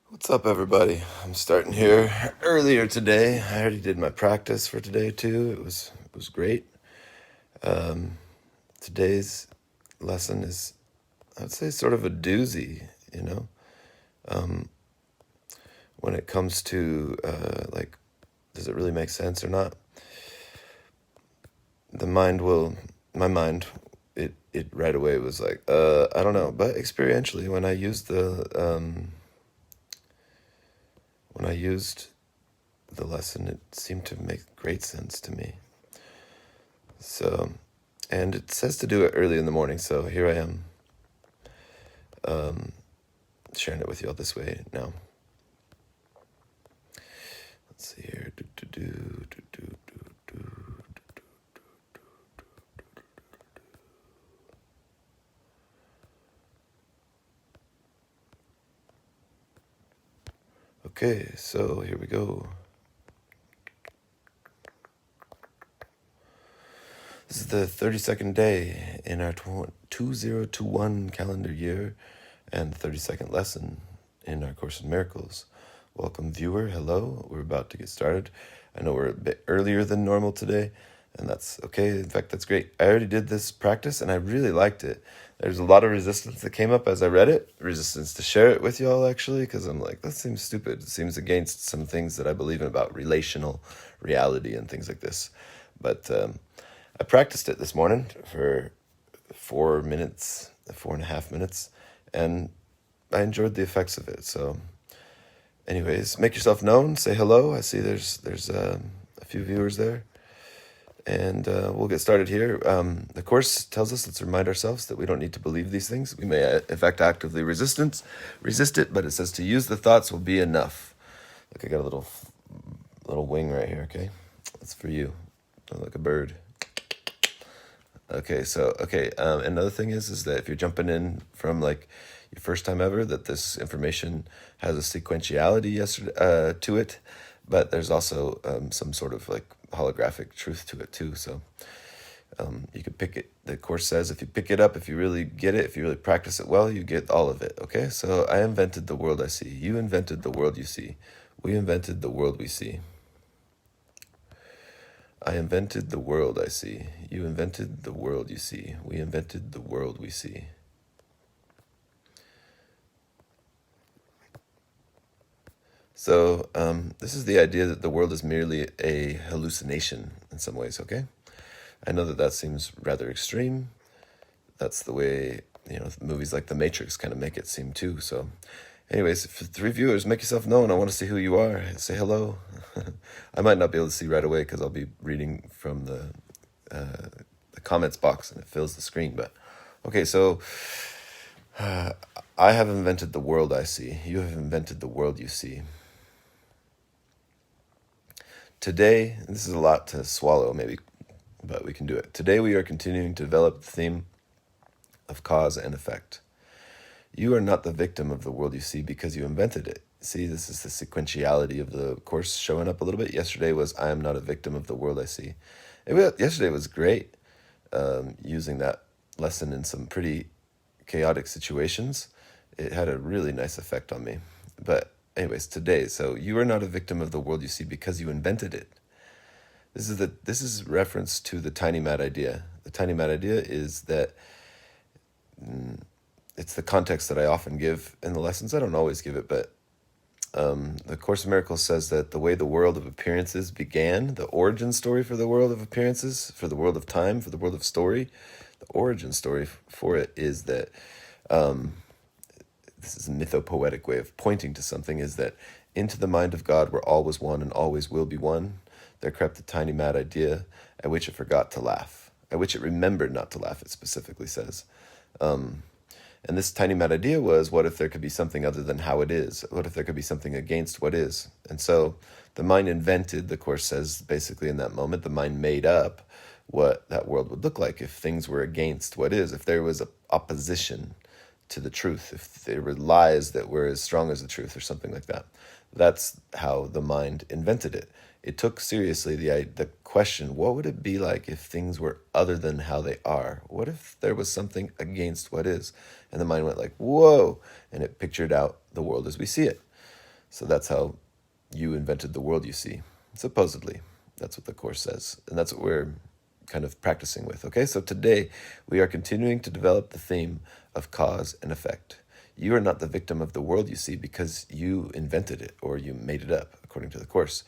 What's up, everybody? I'm starting here earlier today. I already did my practice for today too. It was great. Um, Today's lesson is, I'd say, sort of a doozy. You know, um, when it comes to like, does it really make sense or not? The mind will, my mind, it right away was like, I don't know. But experientially, when I used the lesson, it seemed to make great sense to me. So, and it says to do it early in the morning, so here I am, sharing it with you all this way now. Let's see here. Okay, so here we go. This is the 32nd day in our 2021 calendar year and the 32nd lesson in our Course in Miracles. Welcome, viewer. Hello. We're about to get started. I know we're a bit earlier than normal today, and that's okay. In fact, that's great. I already did this practice, and I really liked it. There's a lot of resistance that came up as I read it. Resistance to share it with y'all, actually, because I'm like, that seems stupid. It seems against some things that I believe in about relational reality and things like this. But I practiced it this morning for 4.5 minutes, and I enjoyed the effects of it. So anyways, make yourself known, say hello. I see there's a few viewers there, and we'll get started here. The Course tells us, let's remind ourselves that we don't need to believe these things. We may, in fact, actively resist it, but it says to use the thoughts will be enough. Look, I got a little wing right here, okay? That's for you. Like a bird. Okay, another thing is that if you're jumping in from like your first time ever, that this information has a sequentiality to it, but there's also some sort of like holographic truth to it too. So you can pick it. The Course says if you pick it up, if you really get it, if you really practice it well, you get all of it. Okay, so I invented the world I see. You invented the world you see. We invented the world we see. I invented the world I see. You invented the world you see. We invented the world we see. So this is the idea that the world is merely a hallucination in some ways, okay? I know that seems rather extreme. That's the way, movies like The Matrix kind of make it seem too. So anyways, for 3 viewers, make yourself known. I want to see who you are. Say hello. I might not be able to see right away because I'll be reading from the comments box and it fills the screen. But okay, so I have invented the world I see. You have invented the world you see. Today, this is a lot to swallow maybe, but we can do it. Today we are continuing to develop the theme of cause and effect. You are not the victim of the world you see because you invented it. See, this is the sequentiality of the Course showing up a little bit. Yesterday was, I am not a victim of the world I see. Yesterday was great, using that lesson in some pretty chaotic situations. It had a really nice effect on me. But anyways, today, so you are not a victim of the world you see because you invented it. This is reference to the tiny mad idea. The tiny mad idea is that it's the context that I often give in the lessons. I don't always give it, but the Course in Miracles says that the way the world of appearances began, the origin story for the world of appearances, for the world of time, for the world of story, the origin story for it is that this is a mythopoetic way of pointing to something, is that into the mind of God where all was one and always will be one, there crept a tiny mad idea at which it forgot to laugh, at which it remembered not to laugh, it specifically says. And this tiny mad idea was, what if there could be something other than how it is? What if there could be something against what is? And so the mind invented, the Course says, basically in that moment, the mind made up what that world would look like if things were against what is, if there was a opposition to the truth, if there were lies that were as strong as the truth or something like that. That's how the mind invented it. It took seriously the question, what would it be like if things were other than how they are? What if there was something against what is? And the mind went like, whoa, and it pictured out the world as we see it. So that's how you invented the world you see. Supposedly, that's what the Course says. And that's what we're kind of practicing with. Okay, so today we are continuing to develop the theme of cause and effect. You are not the victim of the world you see because you invented it or you made it up, according to the Course.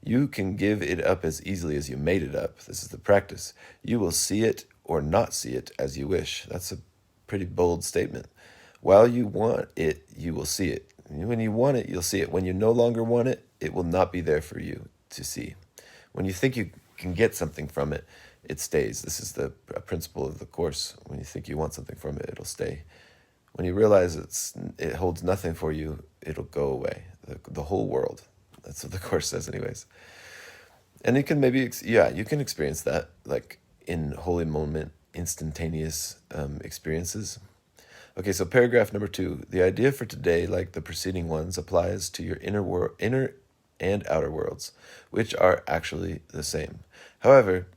You can give it up as easily as you made it up. This is the practice. You will see it or not see it as you wish. That's a pretty bold statement. While you want it, you will see it. When you want it, you'll see it. When you no longer want it, it will not be there for you to see. When you think you can get something from it, it stays. This is the principle of the Course. When you think you want something from it, it'll stay. When you realize it holds nothing for you, it'll go away. The whole world. That's what the Course says anyways. And you can maybe, you can experience that, like in holy moment, instantaneous experiences. Okay, so paragraph number 2. The idea for today, like the preceding ones, applies to your inner and outer worlds, which are actually the same. However,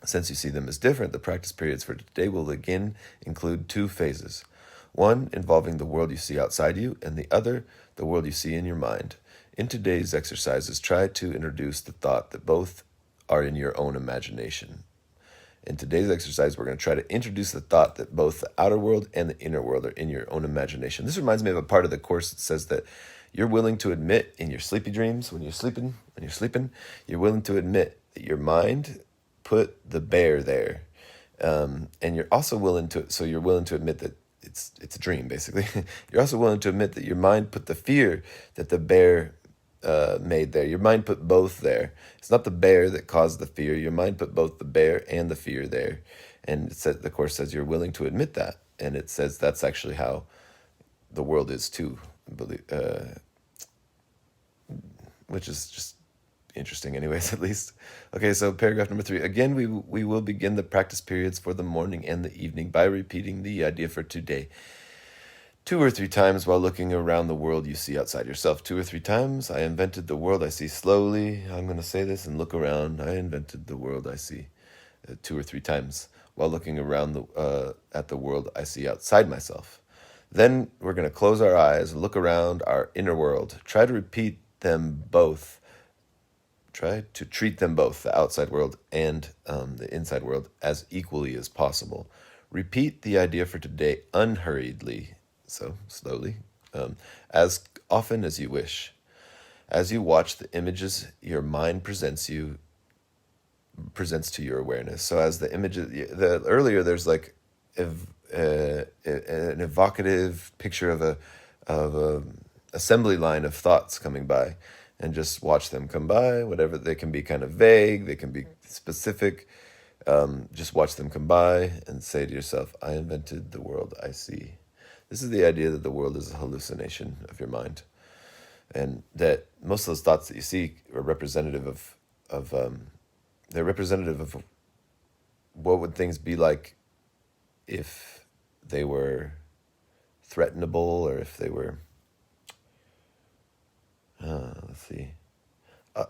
since you see them as different, the practice periods for today will again include 2 phases. One involving the world you see outside you, and the other, the world you see in your mind. In today's exercises, try to introduce the thought that both are in your own imagination. In today's exercise, we're going to try to introduce the thought that both the outer world and the inner world are in your own imagination. This reminds me of a part of the Course that says that you're willing to admit in your sleepy dreams, when you're sleeping, you're willing to admit that your mind put the bear there. And you're also willing to admit that it's a dream, basically. You're also willing to admit that your mind put the fear that the bear made there. Your mind put both there. It's not the bear that caused the fear. Your mind put both the bear and the fear there. And the Course says you're willing to admit that. And it says that's actually how the world is too, which is just interesting anyways, at least. Okay, so paragraph number 3. Again, we will begin the practice periods for the morning and the evening by repeating the idea for today 2 or 3 times while looking around the world you see outside yourself. 2 or 3 times. I invented the world I see. Slowly, I'm going to say this and look around. I invented the world I see. 2 or 3 times while looking around at the world I see outside myself. Then we're going to close our eyes and look around our inner world. Try to repeat them both. Try to treat them both, the outside world and the inside world, as equally as possible. Repeat the idea for today unhurriedly, so slowly, as often as you wish. As you watch the images your mind presents to your awareness. So as the images, earlier there's like an evocative picture of a assembly line of thoughts coming by, and just watch them come by. Whatever, they can be kind of vague, they can be specific. Just watch them come by and say to yourself, I invented the world I see. This is the idea that the world is a hallucination of your mind, and that most of those thoughts that you see are representative of what would things be like if they were threatenable, or if they were,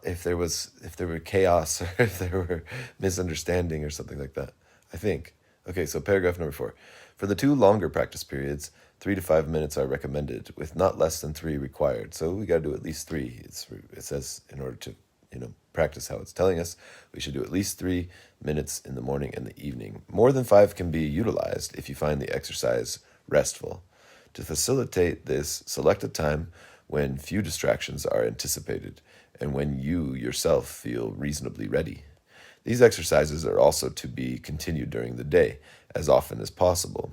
if there were chaos, or if there were misunderstanding or something like that, I think. Okay, so paragraph number 4. For the 2 longer practice periods, 3 to 5 minutes are recommended, with not less than 3 required. So we got to do at least 3. It says in order to, practice how it's telling us, we should do at least 3 minutes in the morning and the evening. More than 5 can be utilized if you find the exercise restful. To facilitate this, select a time when few distractions are anticipated and when you yourself feel reasonably ready. These exercises are also to be continued during the day, as often as possible.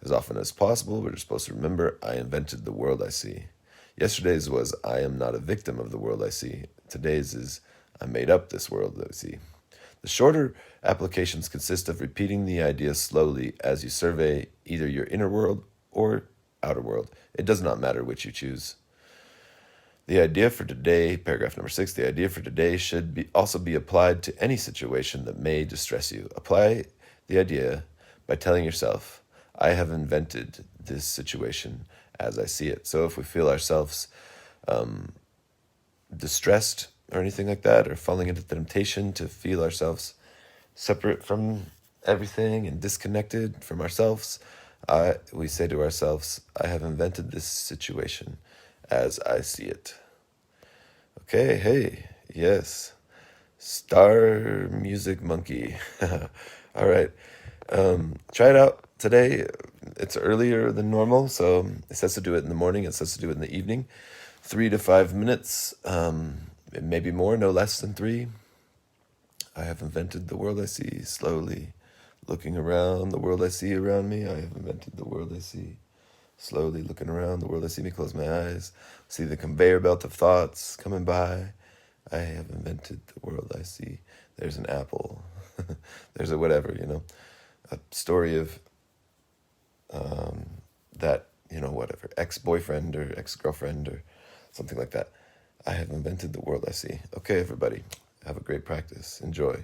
As often as possible, we're supposed to remember, I invented the world I see. Yesterday's was, I am not a victim of the world I see. Today's is, I made up this world that I see. The shorter applications consist of repeating the idea slowly as you survey either your inner world or outer world. It does not matter which you choose. The idea for today, paragraph number 6, the idea for today should also be applied to any situation that may distress you. Apply the idea by telling yourself, I have invented this situation as I see it. So if we feel ourselves distressed or anything like that, or falling into the temptation to feel ourselves separate from everything and disconnected from ourselves, we say to ourselves, I have invented this situation as I see it. Okay, hey, yes. Star Music Monkey. All right. Try it out today. It's earlier than normal, so it says to do it in the morning. It says to do it in the evening. 3 to 5 minutes, maybe more, no less than 3. I have invented the world I see slowly. Looking around the world I see around me. I have invented the world I see. Slowly looking around the world I see me. Close my eyes. See the conveyor belt of thoughts coming by. I have invented the world I see. There's an apple. There's a whatever, a story of that, whatever, ex-boyfriend or ex-girlfriend or something like that. I have invented the world I see. Okay, everybody, have a great practice. Enjoy.